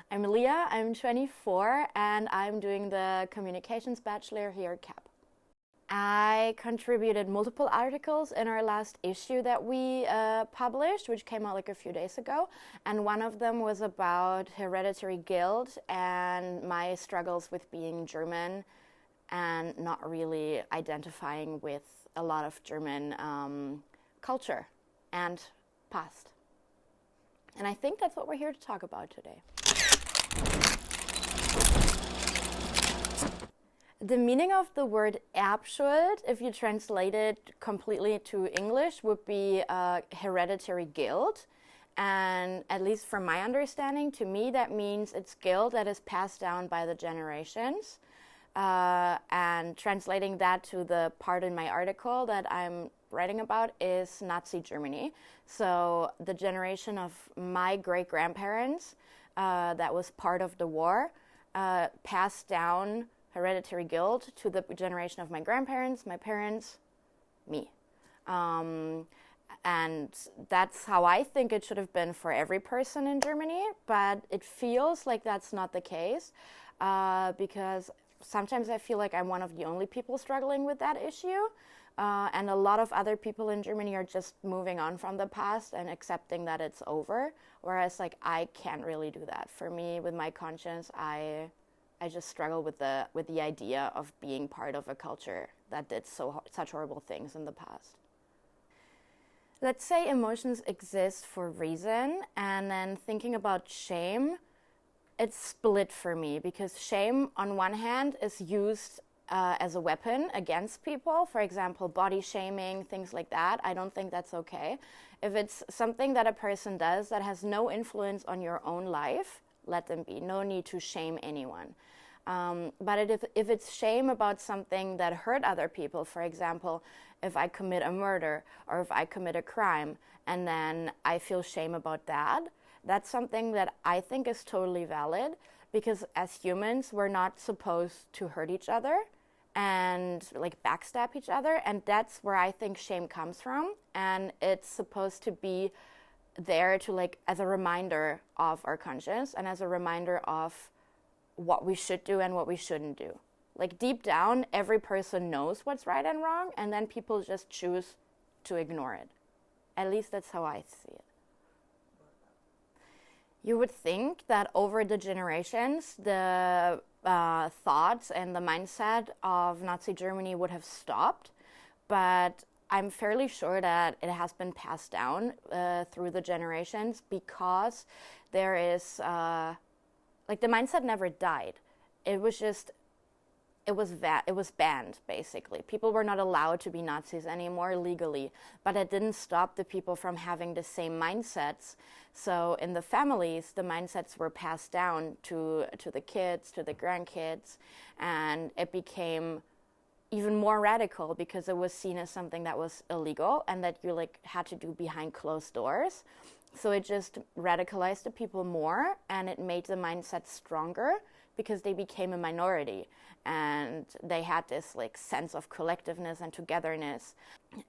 I'm Lea, I'm 24, and I'm doing the Communications Bachelor here at CAP. I contributed multiple articles in our last issue that we published, which came out like a few days ago, and one of them was about hereditary guilt and my struggles with being German and not really identifying with a lot of German culture and past. And I think that's what we're here to talk about today. The meaning of the word Erbschuld, if you translate it completely to English, would be hereditary guilt. And at least from my understanding, to me, that means it's guilt that is passed down by the generations. And translating that to the part in my article that I'm writing about is Nazi Germany. So the generation of my great-grandparents that was part of the war passed down hereditary guilt to the generation of my grandparents, my parents, me. And that's how I think it should have been for every person in Germany, but it feels like that's not the case because sometimes I feel like I'm one of the only people struggling with that issue. And a lot of other people in Germany are just moving on from the past and accepting that it's over. Whereas like I can't really do that. For me, with my conscience, I just struggle with the idea of being part of a culture that did such horrible things in the past. Let's say emotions exist for a reason, and then thinking about shame, it's split for me because shame on one hand is used as a weapon against people. For example, body shaming, things like that. I don't think that's okay. If it's something that a person does that has no influence on your own life, let them be. No need to shame anyone. But if it's shame about something that hurt other people, for example, if I commit a murder or if I commit a crime and then I feel shame about that, that's something that I think is totally valid because as humans, we're not supposed to hurt each other and like backstab each other. And that's where I think shame comes from. And it's supposed to be there to like as a reminder of our conscience and as a reminder of what we should do and what we shouldn't do. Like deep down, every person knows what's right and wrong, and then people just choose to ignore it. At least that's how I see it. You would think that over the generations, the thoughts and the mindset of Nazi Germany would have stopped, but I'm fairly sure that it has been passed down through the generations because there is like the mindset never died. It was just, it was banned basically. People were not allowed to be Nazis anymore legally, but it didn't stop the people from having the same mindsets. So in the families, the mindsets were passed down to the kids, to the grandkids, and it became even more radical because it was seen as something that was illegal and that you like had to do behind closed doors. So it just radicalized the people more and it made the mindset stronger because they became a minority and they had this like sense of collectiveness and togetherness.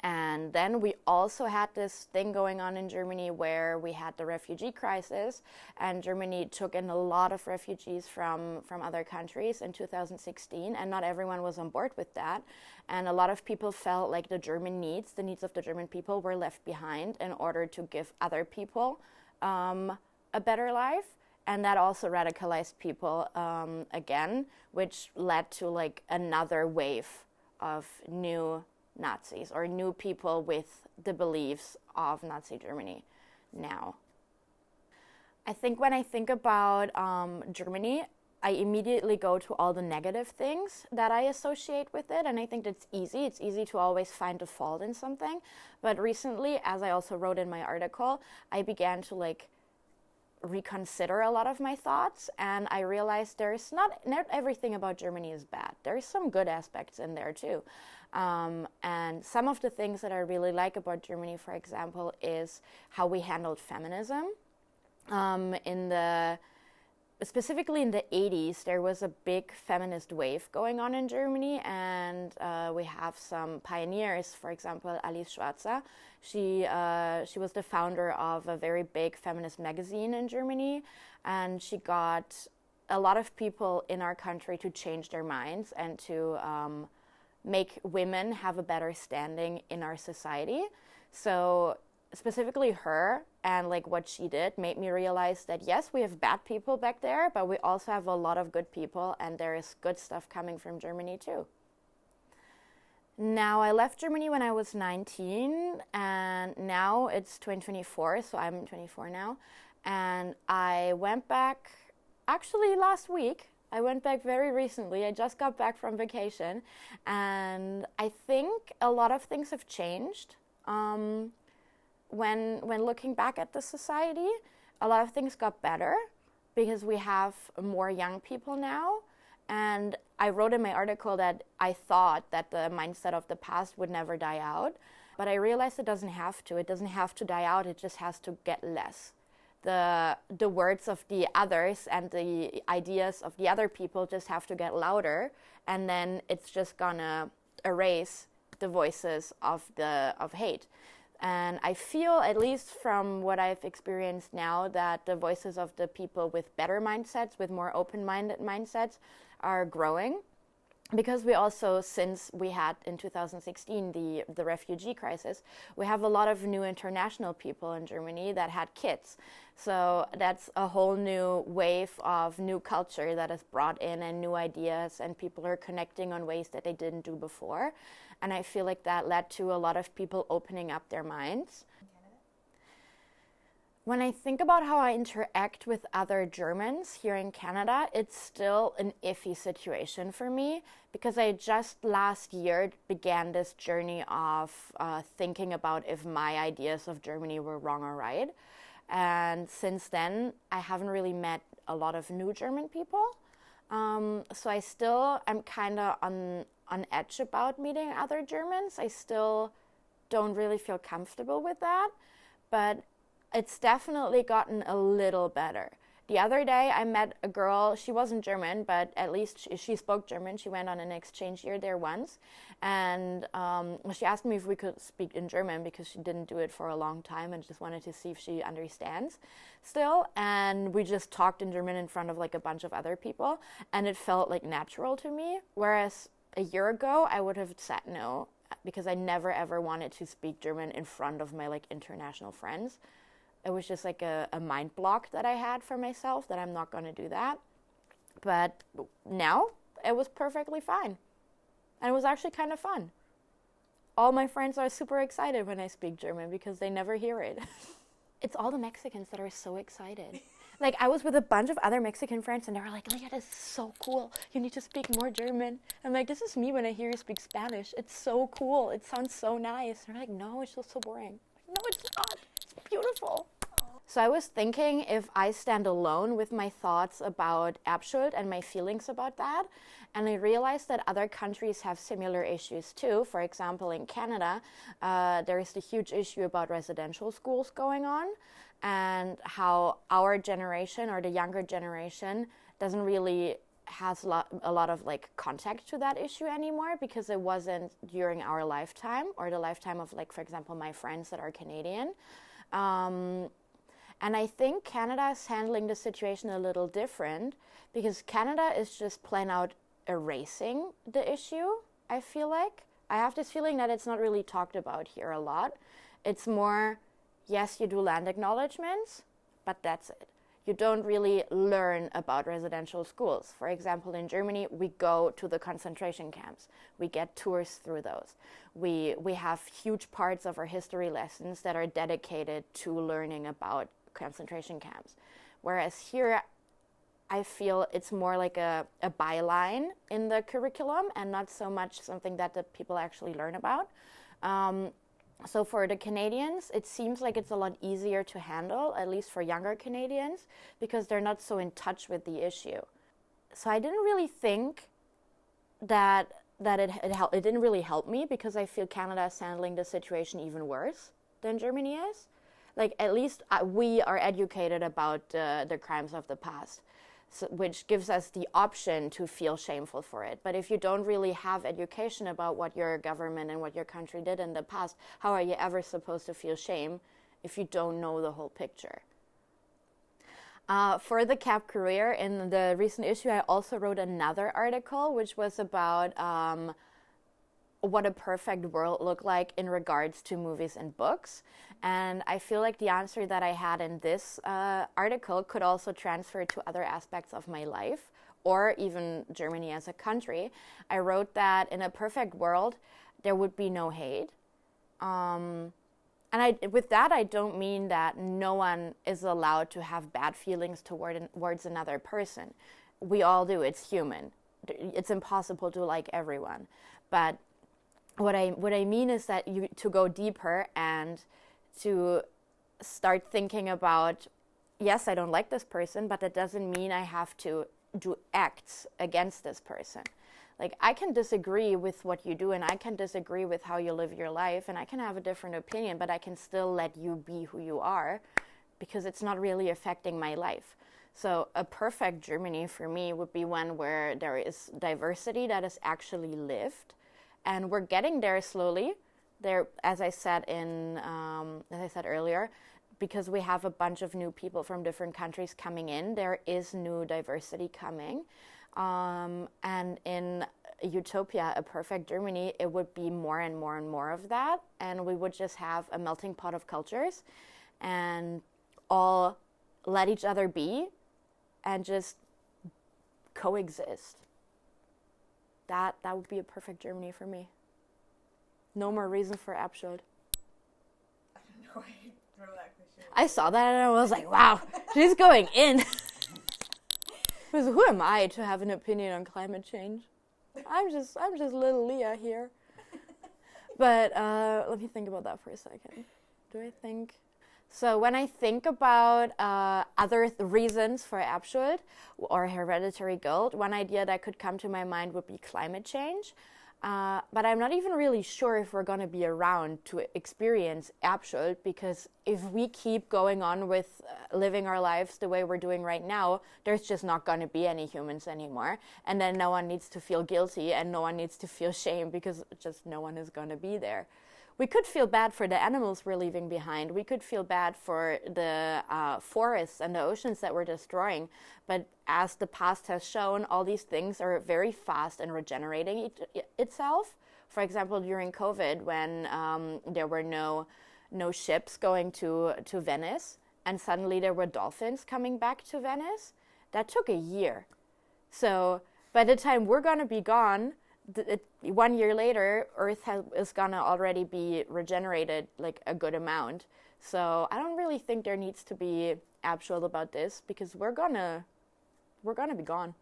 And then we also had this thing going on in Germany where we had the refugee crisis and Germany took in a lot of refugees from other countries in 2016 and not everyone was on board with that. And a lot of people felt like the needs of the German people were left behind in order to give other people a better life. And that also radicalized people again, which led to like another wave of new Nazis or new people with the beliefs of Nazi Germany now. I think when I think about Germany, I immediately go to all the negative things that I associate with it. And I think that's easy. It's easy to always find a fault in something. But recently, as I also wrote in my article, I began to like reconsider a lot of my thoughts, and I realized there's not everything about Germany is bad. There's some good aspects in there too. And some of the things that I really like about Germany, for example, is how we handled feminism. In the specifically in the 80s, there was a big feminist wave going on in Germany, and we have some pioneers. For example, Alice Schwarzer. She was the founder of a very big feminist magazine in Germany, and she got a lot of people in our country to change their minds and to make women have a better standing in our society. So specifically her and like what she did made me realize that yes, we have bad people back there, but we also have a lot of good people, and there is good stuff coming from Germany too. Now, I left Germany when I was 19, and now it's 2024, so I'm 24 now. And I went back, actually last week. I went back very recently. I just got back from vacation, and I think a lot of things have changed. When looking back at the society, a lot of things got better because we have more young people now. And I wrote in my article that I thought that the mindset of the past would never die out, but I realized it doesn't have to. It doesn't have to die out. It just has to get less. The words of the others and the ideas of the other people just have to get louder, and then it's just gonna erase the voices of hate. And I feel, at least from what I've experienced now, that the voices of the people with better mindsets, with more open-minded mindsets, are growing. Because we also, since we had in 2016 the refugee crisis, we have a lot of new international people in Germany that had kids. So that's a whole new wave of new culture that is brought in, and new ideas, and people are connecting on ways that they didn't do before. And I feel like that led to a lot of people opening up their minds. When I think about how I interact with other Germans here in Canada, it's still an iffy situation for me, because I just last year began this journey of thinking about if my ideas of Germany were wrong or right. And since then, I haven't really met a lot of new German people. So I still am kind of on edge about meeting other Germans. I still don't really feel comfortable with that, but it's definitely gotten a little better. The other day I met a girl, she wasn't German, but at least she spoke German. She went on an exchange year there once, and she asked me if we could speak in German because she didn't do it for a long time and just wanted to see if she understands still. And we just talked in German in front of like a bunch of other people, and it felt like natural to me. Whereas a year ago I would have said no, because I never ever wanted to speak German in front of my like international friends. It was just like a mind block that I had for myself, that I'm not going to do that. But now it was perfectly fine. And it was actually kind of fun. All my friends are super excited when I speak German because they never hear it. It's all the Mexicans that are so excited. Like, I was with a bunch of other Mexican friends, and they were like, Lea, this is so cool. You need to speak more German. I'm like, this is me when I hear you speak Spanish. It's so cool. It sounds so nice. And they're like, no, it's just so boring. No, it's not. It's beautiful. So I was thinking if I stand alone with my thoughts about Erbschuld and my feelings about that, and I realized that other countries have similar issues too. For example, in Canada, there is the huge issue about residential schools going on, and how our generation, or the younger generation, doesn't really has a lot of like contact to that issue anymore, because it wasn't during our lifetime, or the lifetime of, like, for example, my friends that are Canadian. And I think Canada is handling the situation a little different, because Canada is just plain out erasing the issue, I feel like. I have this feeling that it's not really talked about here a lot. It's more, yes, you do land acknowledgements, but that's it. You don't really learn about residential schools. For example, in Germany, we go to the concentration camps. We get tours through those. We have huge parts of our history lessons that are dedicated to learning about concentration camps. Whereas here, I feel it's more like a byline in the curriculum, and not so much something that the people actually learn about. So for the Canadians, it seems like it's a lot easier to handle, at least for younger Canadians, because they're not so in touch with the issue. So I didn't really think that it didn't really help me, because I feel Canada is handling the situation even worse than Germany is. Like, at least we are educated about the crimes of the past. so, which gives us the option to feel shameful for it. But if you don't really have education about what your government and what your country did in the past, how are you ever supposed to feel shame if you don't know the whole picture? For the CAP career, in the recent issue, I also wrote another article, which was about what a perfect world looked like in regards to movies and books. And I feel like the answer that I had in this article could also transfer to other aspects of my life, or even Germany as a country. I wrote that in a perfect world, there would be no hate. And with that, I don't mean that no one is allowed to have bad feelings towards another person. We all do. It's human. It's impossible to like everyone. But what I mean is that to go deeper and to start thinking about, yes, I don't like this person, but that doesn't mean I have to do acts against this person. Like, I can disagree with what you do, and I can disagree with how you live your life, and I can have a different opinion, but I can still let you be who you are, because it's not really affecting my life. So a perfect Germany for me would be one where there is diversity that is actually lived, and we're getting there slowly. There, as I said earlier, because we have a bunch of new people from different countries coming in, there is new diversity coming. And in utopia, a perfect Germany, it would be more and more and more of that. And we would just have a melting pot of cultures and all let each other be and just coexist. That would be a perfect Germany for me. No more reason for Erbschuld. I don't know why you throw that cliche. I saw that and I was like, wow, she's going in. Because who am I to have an opinion on climate change? I'm just little Lea here. But let me think about that for a second. Do I think? So when I think about other reasons for Erbschuld or hereditary guilt, one idea that could come to my mind would be climate change. But I'm not even really sure if we're going to be around to experience Erbschuld, because if we keep going on with living our lives the way we're doing right now, there's just not going to be any humans anymore. And then no one needs to feel guilty and no one needs to feel shame, because just no one is going to be there. We could feel bad for the animals we're leaving behind. We could feel bad for the forests and the oceans that we're destroying. But as the past has shown, all these things are very fast in regenerating itself. For example, during COVID, when there were no ships going to Venice, and suddenly there were dolphins coming back to Venice, that took a year. So by the time we're going to be gone, 1 year later, Earth is going to already be regenerated like a good amount. So I don't really think there needs to be Erbschuld about this, because we're gonna be gone.